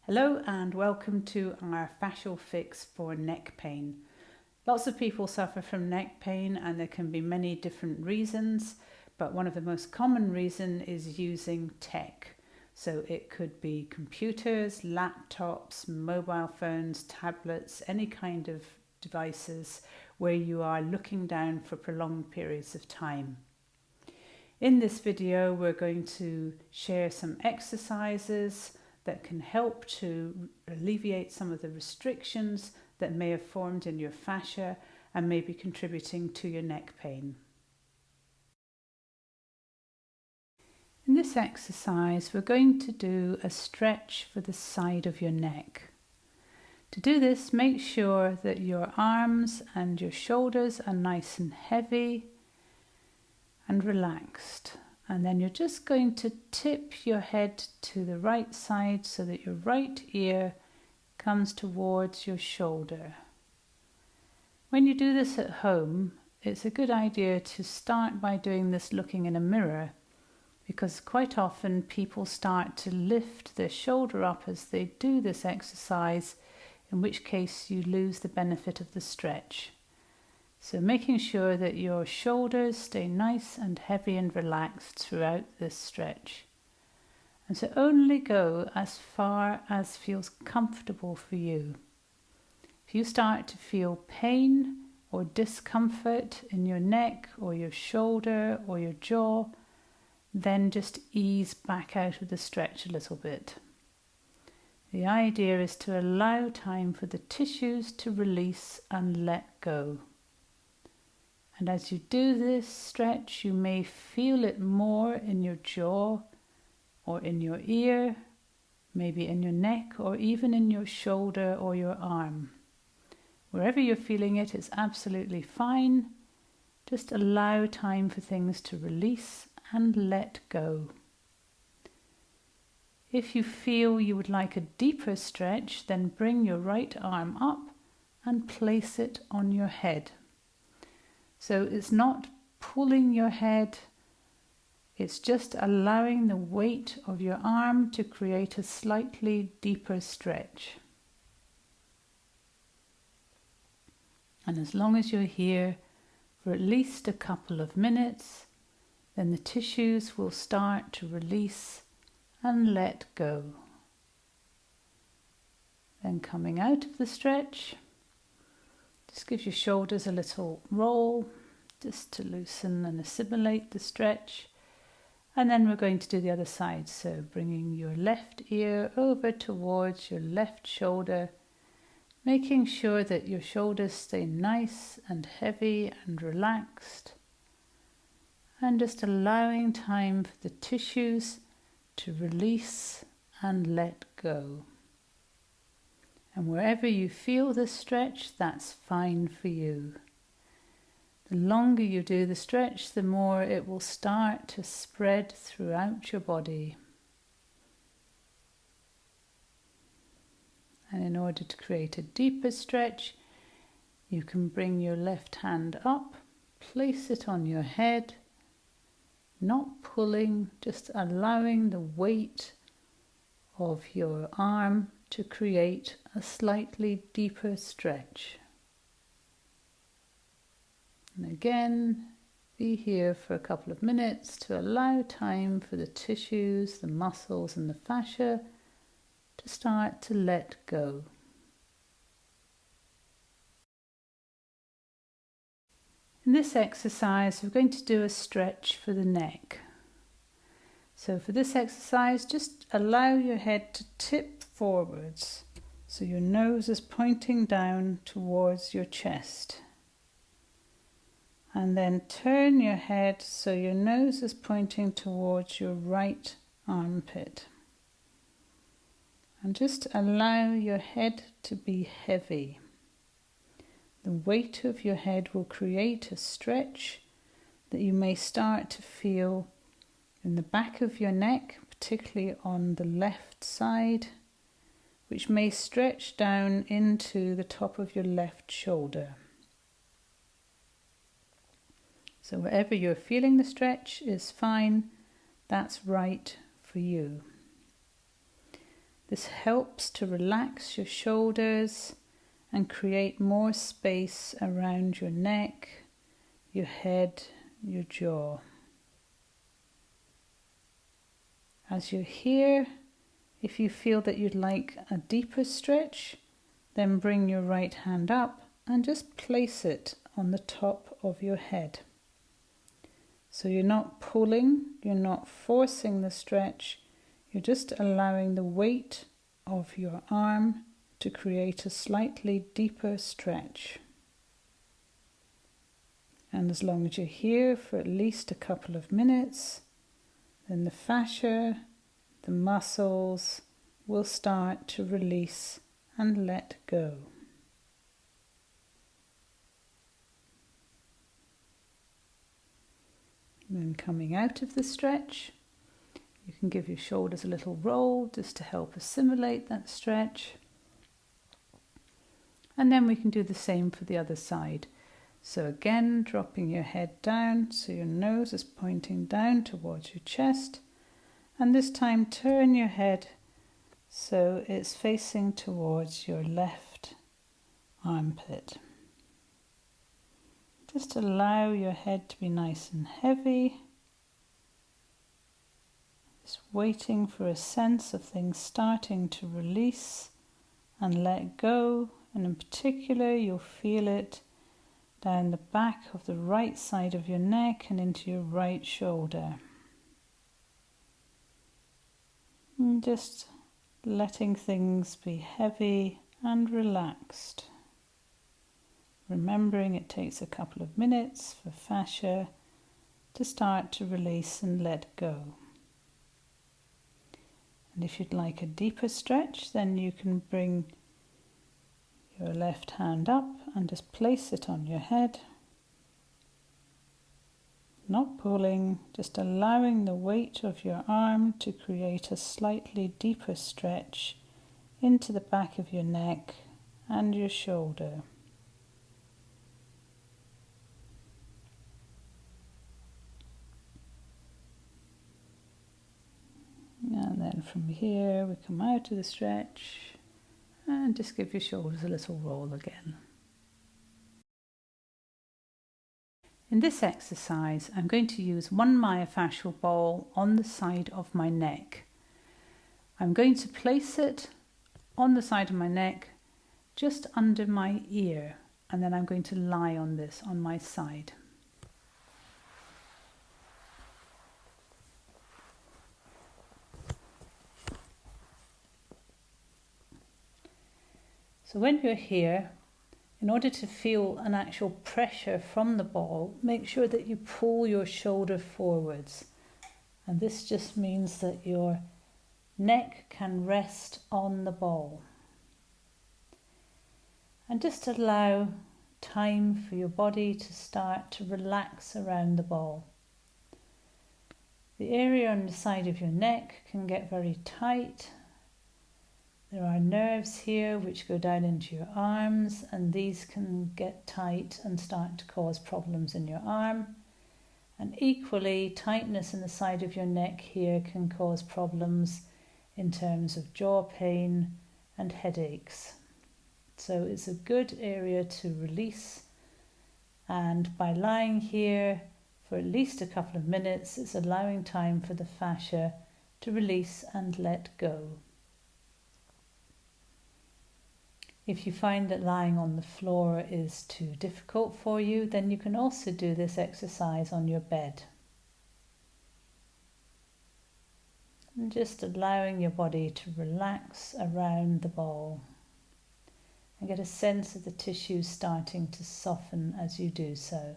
Hello and welcome to our fascial fix for neck pain. Lots of people suffer from neck pain and there can be many different reasons, but one of the most common reasons is using tech. So it could be computers, laptops, mobile phones, tablets, any kind of devices where you are looking down for prolonged periods of time. In this video, we're going to share some exercises that can help to alleviate some of the restrictions that may have formed in your fascia and may be contributing to your neck pain. In this exercise, we're going to do a stretch for the side of your neck. To do this, make sure that your arms and your shoulders are nice and heavy and relaxed. And then you're just going to tip your head to the right side so that your right ear comes towards your shoulder. When you do this at home, it's a good idea to start by doing this looking in a mirror, because quite often people start to lift their shoulder up as they do this exercise, in which case you lose the benefit of the stretch. So making sure that your shoulders stay nice and heavy and relaxed throughout this stretch. And so only go as far as feels comfortable for you. If you start to feel pain or discomfort in your neck or your shoulder or your jaw, then just ease back out of the stretch a little bit. The idea is to allow time for the tissues to release and let go. And as you do this stretch, you may feel it more in your jaw or in your ear, maybe in your neck or even in your shoulder or your arm. Wherever you're feeling it, it's absolutely fine. Just allow time for things to release and let go. If you feel you would like a deeper stretch, then bring your right arm up and place it on your head. So it's not pulling your head, it's just allowing the weight of your arm to create a slightly deeper stretch. And as long as you're here for at least a couple of minutes, then the tissues will start to release and let go. Then coming out of the stretch, just give your shoulders a little roll, just to loosen and assimilate the stretch. And then we're going to do the other side. So bringing your left ear over towards your left shoulder, making sure that your shoulders stay nice and heavy and relaxed. And just allowing time for the tissues to release and let go. And wherever you feel this stretch, that's fine for you. The longer you do the stretch, the more it will start to spread throughout your body. And in order to create a deeper stretch, you can bring your left hand up, place it on your head, not pulling, just allowing the weight of your arm to create a slightly deeper stretch. And again, be here for a couple of minutes to allow time for the tissues, the muscles and the fascia to start to let go. In this exercise, we're going to do a stretch for the neck. So for this exercise, just allow your head to tip forwards so your nose is pointing down towards your chest. And then turn your head so your nose is pointing towards your right armpit. And just allow your head to be heavy. The weight of your head will create a stretch that you may start to feel in the back of your neck, particularly on the left side, which may stretch down into the top of your left shoulder. So wherever you're feeling the stretch is fine, that's right for you. This helps to relax your shoulders and create more space around your neck, your head, your jaw. As you're here, if you feel that you'd like a deeper stretch, then bring your right hand up and just place it on the top of your head. So you're not pulling, you're not forcing the stretch, you're just allowing the weight of your arm to create a slightly deeper stretch. And as long as you're here for at least a couple of minutes, then the fascia, the muscles will start to release and let go. And then coming out of the stretch, you can give your shoulders a little roll just to help assimilate that stretch. And then we can do the same for the other side. So again, dropping your head down so your nose is pointing down towards your chest. And this time turn your head so it's facing towards your left armpit. Just allow your head to be nice and heavy. Just waiting for a sense of things starting to release and let go. And in particular, you'll feel it down the back of the right side of your neck and into your right shoulder. And just letting things be heavy and relaxed. Remembering it takes a couple of minutes for fascia to start to release and let go. And if you'd like a deeper stretch, then you can bring your left hand up and just place it on your head. Not pulling, just allowing the weight of your arm to create a slightly deeper stretch into the back of your neck and your shoulder. And then from here we come out of the stretch and just give your shoulders a little roll again. In this exercise, I'm going to use one myofascial ball on the side of my neck. I'm going to place it on the side of my neck, just under my ear, and then I'm going to lie on this on my side. So when you're here, in order to feel an actual pressure from the ball, make sure that you pull your shoulder forwards. And this just means that your neck can rest on the ball. And just allow time for your body to start to relax around the ball. The area on the side of your neck can get very tight. There are nerves here which go down into your arms, and these can get tight and start to cause problems in your arm. And equally, tightness in the side of your neck here can cause problems in terms of jaw pain and headaches. So it's a good area to release, and by lying here for at least a couple of minutes, it's allowing time for the fascia to release and let go. If you find that lying on the floor is too difficult for you, then you can also do this exercise on your bed. And just allowing your body to relax around the ball and get a sense of the tissues starting to soften as you do so.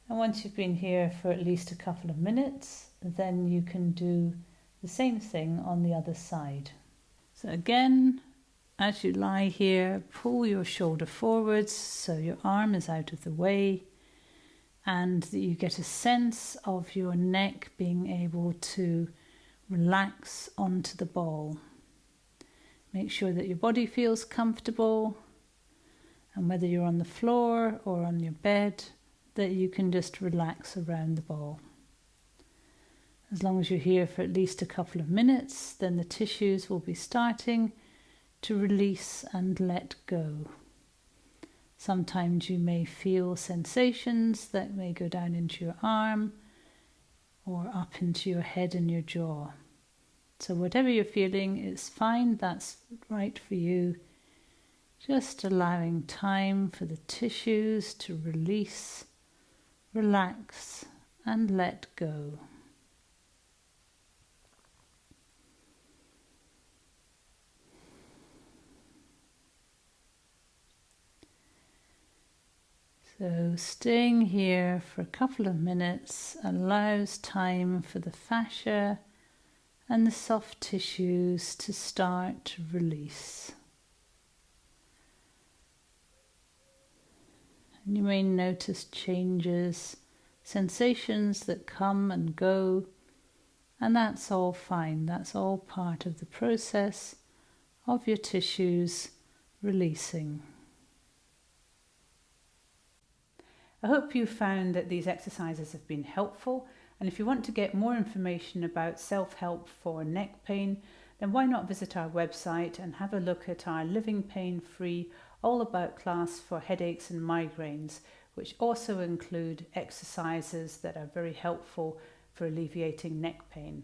And once you've been here for at least a couple of minutes, then you can do the same thing on the other side. So again, as you lie here, pull your shoulder forwards so your arm is out of the way, and that you get a sense of your neck being able to relax onto the ball. Make sure that your body feels comfortable, and whether you're on the floor or on your bed, that you can just relax around the ball. As long as you're here for at least a couple of minutes, then the tissues will be starting to release and let go. Sometimes you may feel sensations that may go down into your arm or up into your head and your jaw. So whatever you're feeling is fine, that's right for you. Just allowing time for the tissues to release, relax, and let go. So staying here for a couple of minutes allows time for the fascia and the soft tissues to start to release. And you may notice changes, sensations that come and go, and that's all fine. That's all part of the process of your tissues releasing. I hope you found that these exercises have been helpful, and if you want to get more information about self-help for neck pain, then why not visit our website and have a look at our Living Pain Free All About class for headaches and migraines, which also include exercises that are very helpful for alleviating neck pain.